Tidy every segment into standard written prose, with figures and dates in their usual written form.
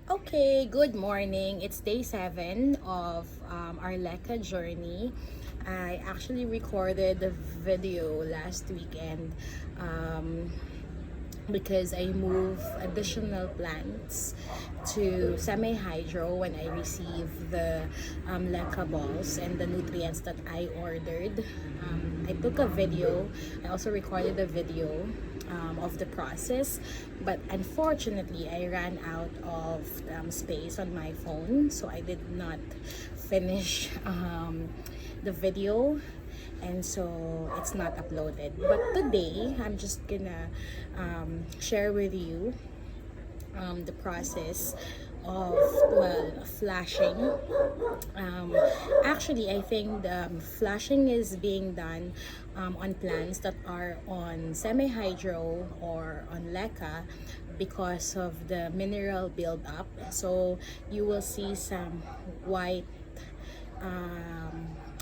Okay, good morning. It's day 7 of our LECA journey. I actually recorded the video last weekend um, because I move additional plants to semi-hydro when I receive the LECA balls and the nutrients that I ordered. I took a video. I also recorded a video of the process, but unfortunately I ran out of space on my phone, so I did not finish the video, and so it's not uploaded. But today I'm just gonna share with you the process of, well, flashing. um, Actually, I think the flashing is being done on plants that are on semi-hydro or on leca because of the mineral buildup. So you will see some white,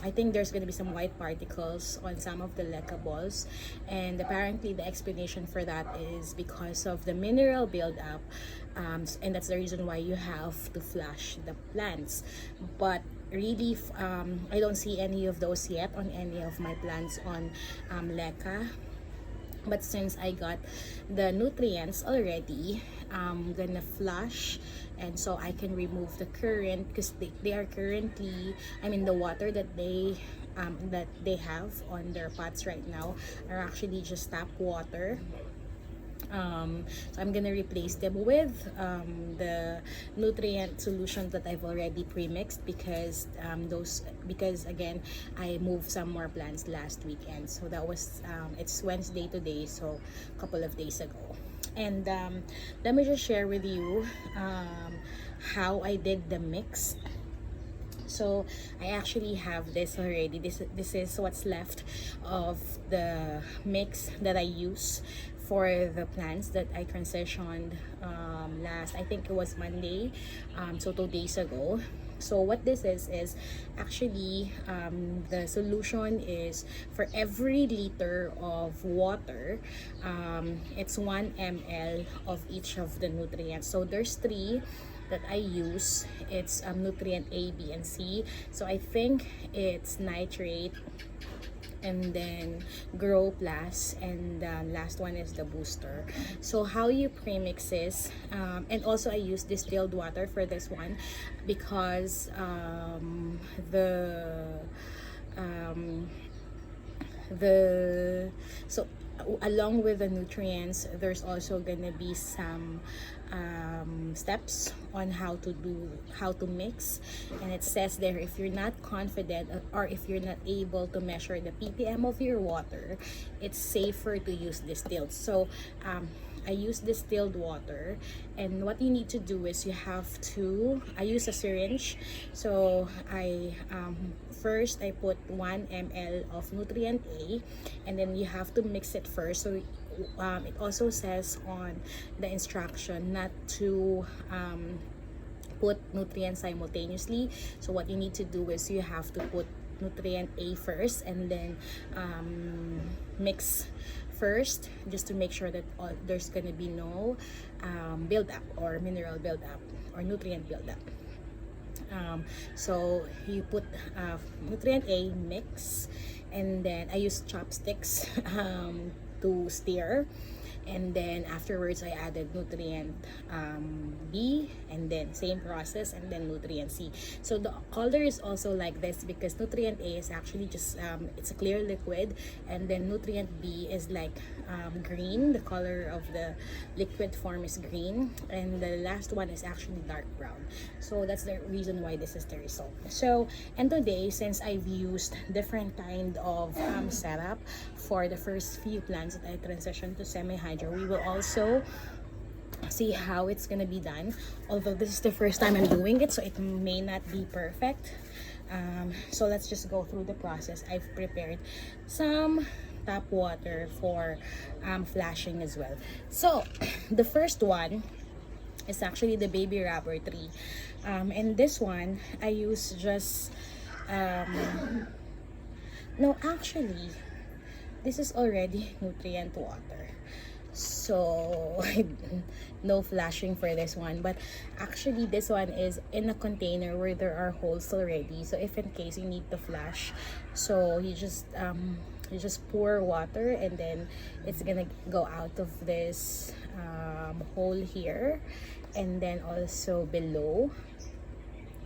I think there's going to be some white particles on some of the leca balls, and apparently the explanation for that is because of the mineral buildup, and that's the reason why you have to flush the plants. But really, I don't see any of those yet on any of my plants on leca. But since I got the nutrients already, I'm gonna flush, and so I can remove the current, because they are currently, I mean, the water that they have on their pots right now are actually just tap water. So I'm gonna replace them with the nutrient solutions that I've already pre-mixed, because because again, I moved some more plants last weekend. So that was it's Wednesday today, so a couple of days ago. And let me just share with you how I did the mix. So I actually have this already. This is what's left of the mix that I use for the plants that I transitioned last, I think it was Monday, so 2 days ago. So what this is actually, the solution is for every liter of water, it's 1 ml of each of the nutrients. So there's three that I use. It's nutrient A, B, and C. So I think it's nitrate, and then grow plus, and the last one is the booster. So how you premix is, and also I use distilled water for this one, because um, the so along with the nutrients, there's also gonna be some steps on how to mix. And it says there, if you're not confident, or if you're not able to measure the ppm of your water, it's safer to use distilled. So I use distilled water, and what you need to do is I use a syringe. So first I put 1 ml of nutrient A, and then you have to mix it first. So it also says on the instruction not to put nutrients simultaneously. So what you need to do is you have to put nutrient A first, and then mix first, just to make sure that there's gonna be no buildup, or mineral buildup, or nutrient buildup. So you put nutrient A, mix, and then I use chopsticks to stir, and then afterwards I added nutrient B, and then same process, and then nutrient C. So the color is also like this because nutrient A is actually just it's a clear liquid, and then nutrient B is like green. The color of the liquid form is green, and the last one is actually dark brown. So that's the reason why this is the result. So, and today, since I've used different kind of setup for the first few plants that I transitioned to semi-hydro, we will also see how it's gonna be done. Although this is the first time I'm doing it, so it may not be perfect. So let's just go through the process. I've prepared some tap water for flashing as well. So the first one is actually the baby rubber tree, and this one I use just no, actually this is already nutrient water. so no flashing for this one. But actually this one is in a container where there are holes already, so if in case you need to flash, so you just pour water and then it's gonna go out of this hole here, and then also below,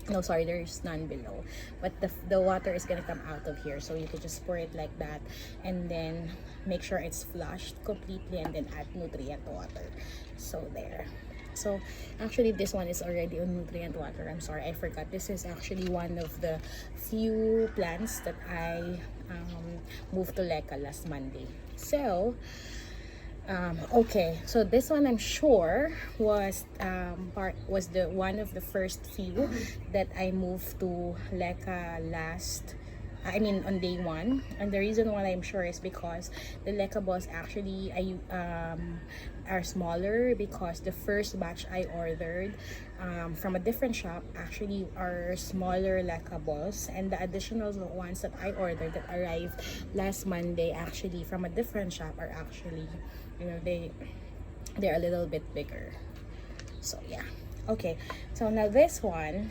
no sorry, there's none below, but the water is gonna come out of here, so you can just pour it like that and then make sure it's flushed completely and then add nutrient water. So there. So actually this one is already on nutrient water. I'm sorry, I forgot, this is actually one of the few plants that I moved to Leka last Monday. So okay, so this one I'm sure was the one of the first few that I moved to Leka on day one. And the reason why I'm sure is because the Leka balls actually are smaller, because the first batch I ordered from a different shop actually are smaller Leka balls, and the additional ones that I ordered that arrived last Monday actually from a different shop are actually, they're a little bit bigger. So yeah, okay, so now this one,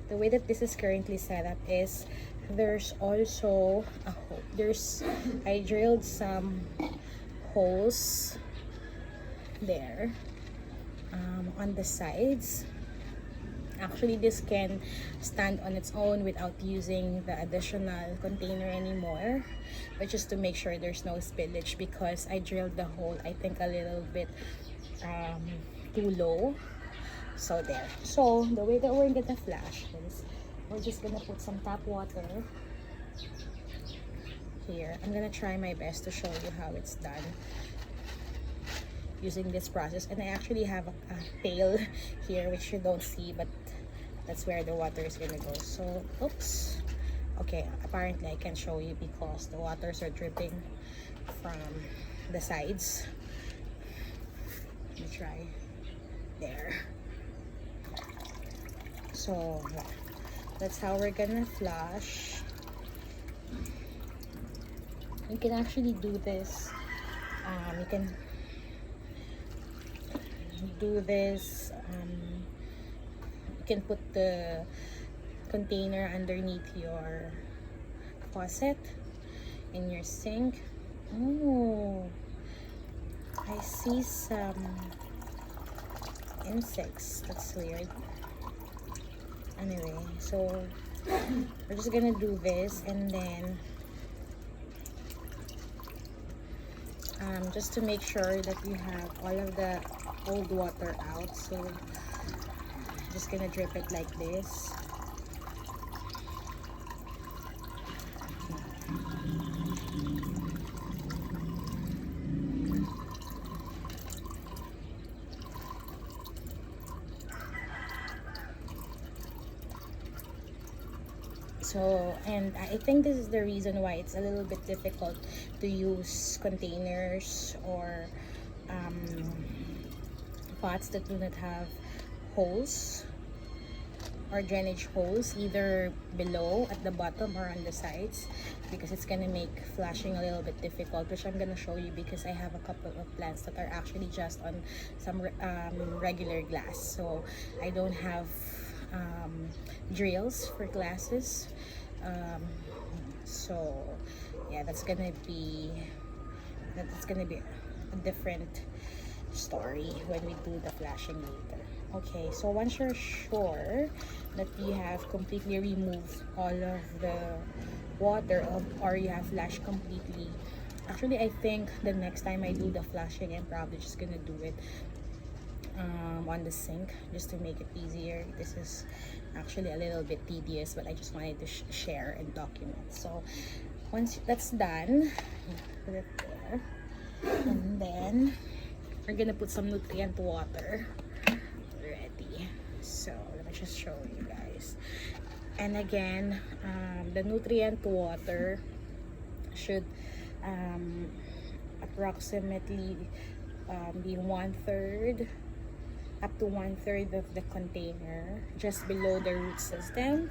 the way that this is currently set up is there's also a hole. I drilled some holes there on the sides. Actually this can stand on its own without using the additional container anymore, but just to make sure there's no spillage, because I drilled the hole I think a little bit too low. So there. So the way that we're gonna flash is we're just gonna put some tap water here. I'm gonna try my best to show you how it's done using this process, and I actually have a pail here which you don't see, but that's where the water is gonna go. So oops, okay, apparently I can show you because the waters are dripping from the sides. Let me try. There. So that's how we're gonna flush. You can actually do this, you can do this, you can put the container underneath your faucet in your sink. Oh, I see some insects, that's weird. Anyway, so we're just gonna do this, and then just to make sure that you have all of the old water out, so just gonna drip it like this. So, and I think this is the reason why it's a little bit difficult to use containers or pots that do not have holes or drainage holes, either below at the bottom or on the sides, because it's gonna make flashing a little bit difficult, which I'm gonna show you because I have a couple of plants that are actually just on some regular glass, so I don't have drills for glasses. So yeah, that's gonna be a different story when we do the flashing later. Okay, so once you're sure that you have completely removed all of the water or you have flashed completely, actually I think the next time I do the flashing, I'm probably just gonna do it on the sink just to make it easier. This is actually a little bit tedious, but I just wanted to share and document. So once that's done, put it there, and then we're gonna put some nutrient water ready. So let me just show you guys. And again, the nutrient water should approximately be 1/3 up to 1/3 of the container, just below the root system.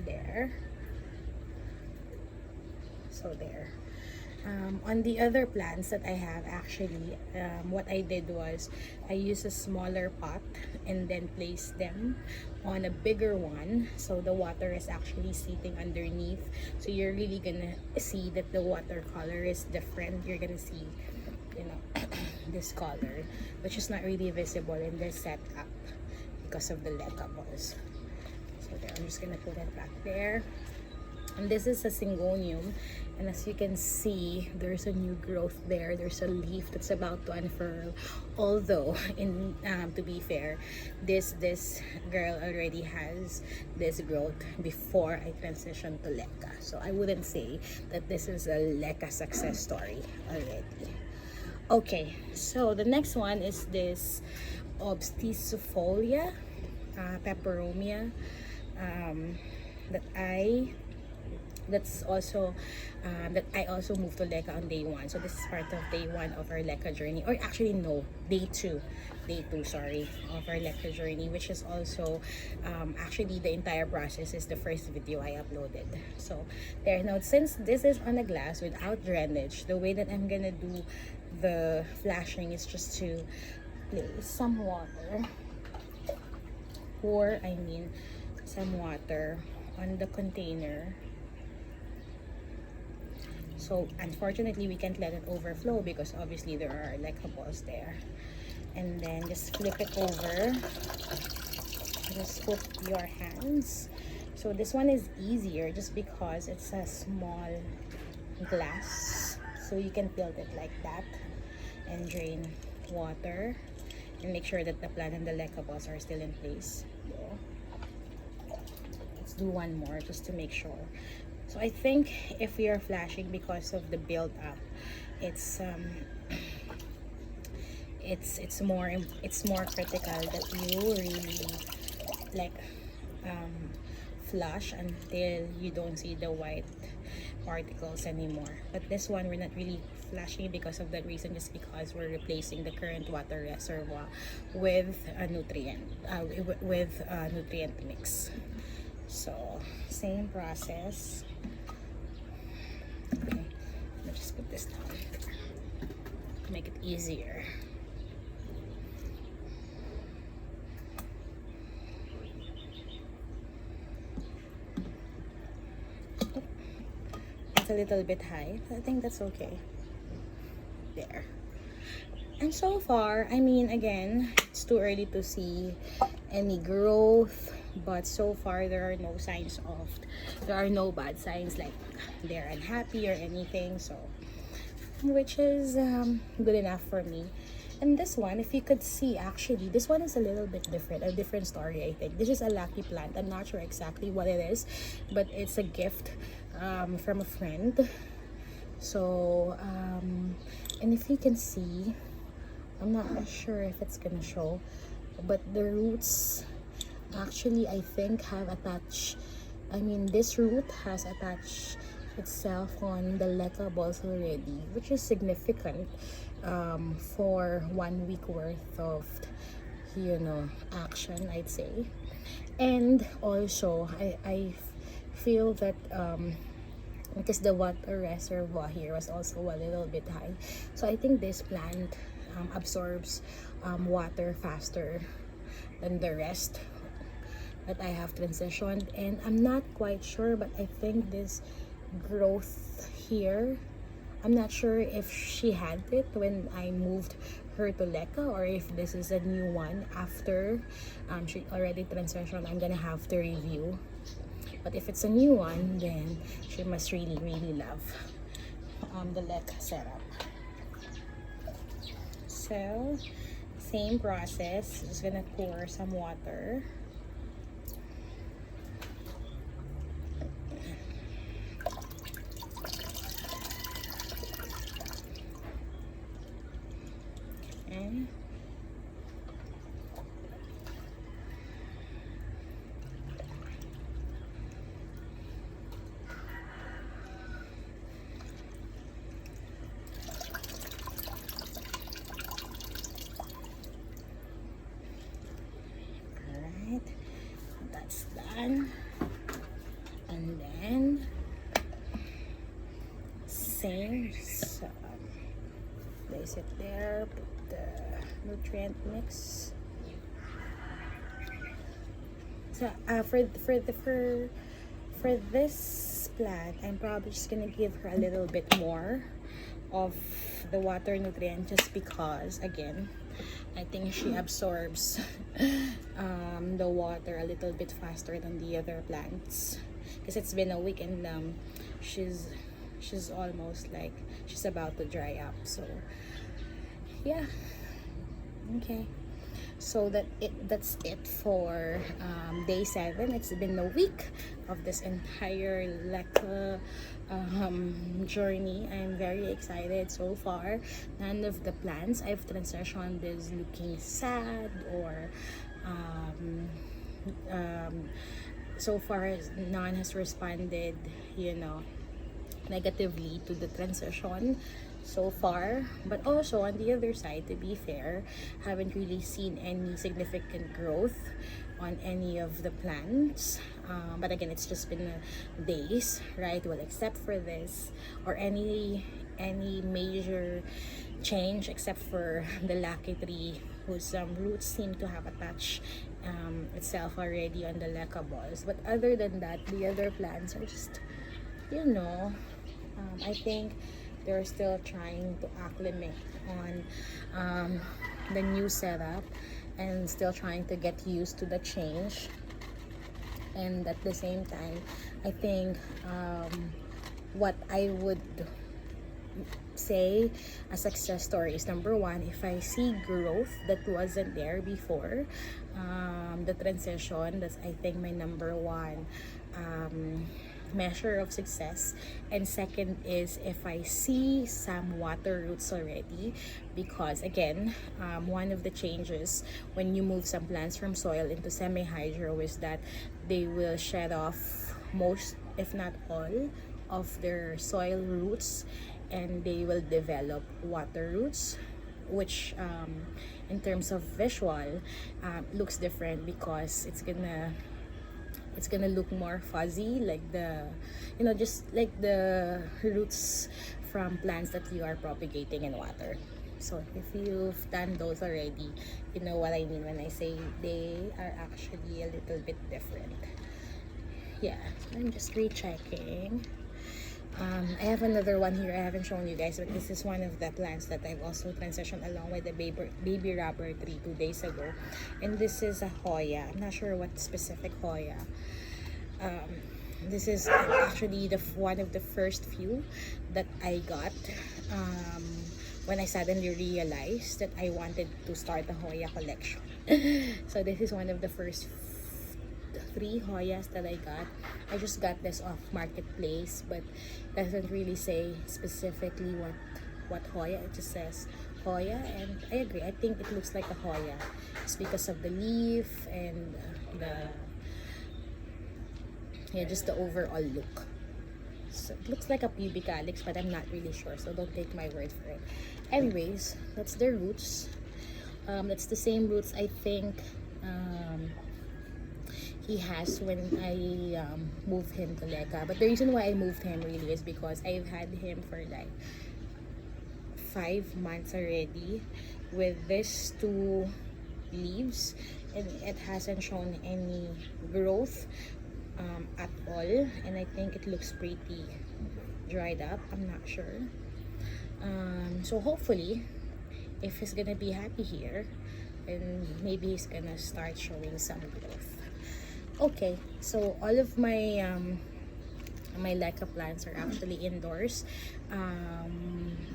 There. So there. On the other plants that I have, actually, what I did was I used a smaller pot and then placed them on a bigger one, so the water is actually sitting underneath. So you're really gonna see that the water color is different. You're gonna see, you know, this color, which is not really visible in this setup because of the leca balls. So there, I'm just gonna put it back there. And this is a syngonium, and as you can see, there's a new growth there. There's a leaf that's about to unfurl, although in to be fair, this girl already has this growth before I transitioned to leca, so I wouldn't say that this is a leca success story already. Okay, so the next one is this obsticifolia peperomia, that I also moved to leca on day one. So this is part of day one of our leca journey, or actually no, day two, sorry, of our leca journey, which is also actually the entire process is the first video I uploaded. So there. Now, since this is on a glass without drainage, the way that I'm gonna do the flashing is just to place some water, some water on the container. So unfortunately, we can't let it overflow because obviously there are leca balls there. And then just flip it over. Just put your hands. So this one is easier just because it's a small glass. So you can tilt it like that and drain water and make sure that the plant and the leca balls are still in place. Let's do one more just to make sure. So I think if we are flashing because of the build up, it's more critical that you really like flush until you don't see the white particles anymore. But this one we're not really flashing because of that reason, just because we're replacing the current water reservoir with a nutrient mix. So same process. Okay, let's just put this down to make it easier. It's a little bit high, but I think that's okay. There. And so far, I mean, again, it's too early to see any growth, but so far there are no bad signs like they're unhappy or anything, so which is good enough for me. And this one, if you could see, actually this one is a little bit different, a different story. I think this is a lucky plant. I'm not sure exactly what it is, but it's a gift from a friend. So and if you can see, I'm not sure if it's gonna show, but the roots actually I think have attached, this root has attached itself on the leca balls already, which is significant for 1 week worth of action, I'd say. And also I feel that because the water reservoir here was also a little bit high, so I think this plant absorbs water faster than the rest that I have transitioned. And I'm not quite sure, but I think this growth here, I'm not sure if she had it when I moved her to leca or if this is a new one after she already transitioned. I'm gonna have to review, but if it's a new one, then she must really love the leca setup. So same process, just gonna pour some water. Okay. That's done. And then same place it there, put the nutrient mix. So for this plant, I'm probably just gonna give her a little bit more of the water nutrient, just because again I think she absorbs the water a little bit faster than the other plants, because it's been a week and she's almost like she's about to dry up. So yeah, okay, so that's it for day 7. It's been a week of this entire LECA journey. I'm very excited so far. None of the plants I've transitioned is looking sad or so far none has responded, you know, negatively to the transition so far. But also on the other side, to be fair, haven't really seen any significant growth on any of the plants, but again, it's just been days, right? Well, except for this, or any major change except for the Lucky Tree, whose roots seem to have attached itself already on the LECA balls. But other than that, the other plants are just, you know, I think they're still trying to acclimate on the new setup and still trying to get used to the change. And at the same time, I think what I would say a success story is, number one, if I see growth that wasn't there before the transition, that's I think my number one measure of success. And second is if I see some water roots already, because again, one of the changes when you move some plants from soil into semi-hydro is that they will shed off most, if not all, of their soil roots, and they will develop water roots, which in terms of visual looks different, because it's gonna look more fuzzy, like the, you know, just like the roots from plants that you are propagating in water. So if you've done those already, you know what I mean when I say they are actually a little bit different. Yeah, I'm just rechecking. I have another one here I haven't shown you guys, but this is one of the plants that I've also transitioned along with the baby rubber tree 2 days ago. And this is a Hoya. I'm not sure what specific Hoya. This is actually one of the first few that I got when I suddenly realized that I wanted to start a Hoya collection. So this is one of the first 3 Hoyas that I got. I just got this off Marketplace, but doesn't really say specifically what Hoya. It just says Hoya, and I agree. I think it looks like a Hoya. It's because of the leaf and just the overall look. So it looks like a pubic calyx, but I'm not really sure, so don't take my word for it. Anyways, that's the roots. That's the same roots I think he has when I moved him to LECA. But the reason why I moved him really is because I've had him for like 5 months already with these 2 leaves, and it hasn't shown any growth at all, and I think it looks pretty dried up. I'm not sure. So hopefully, if he's gonna be happy here, then maybe he's gonna start showing some growth. Okay, so all of my my LECA plants are actually indoors.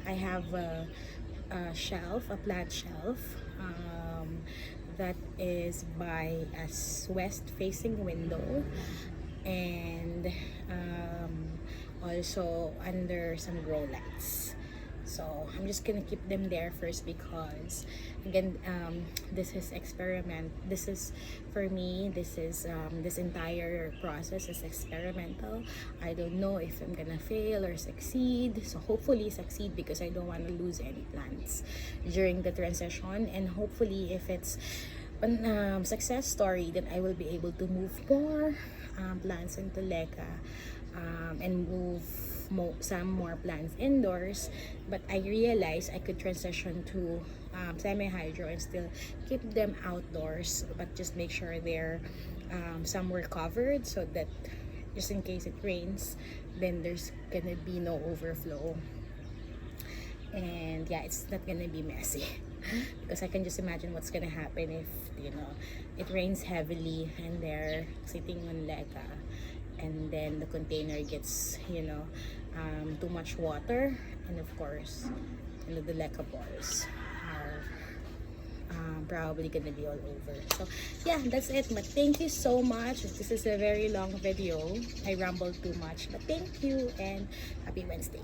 I have a shelf, a plant shelf that is by a west-facing window, and also under some grow lights. So I'm just gonna keep them there first, because again, this is experiment. This is, for me, this is this entire process is experimental. I don't know if I'm gonna fail or succeed. So hopefully succeed, because I don't want to lose any plants during the transition. And hopefully if it's a success story, then I will be able to move more plants into LECA and move some more plants indoors, but I realized I could transition to semi-hydro and still keep them outdoors, but just make sure they're somewhere covered so that just in case it rains, then there's gonna be no overflow. And yeah, it's not gonna be messy because I can just imagine what's gonna happen if, you know, it rains heavily and they're sitting on Leka, and then the container gets, you know, too much water, and of course, you know, the Leka balls are probably gonna be all over. So yeah, that's it. But thank you so much. This is a very long video. I rambled too much, but thank you and happy Wednesday.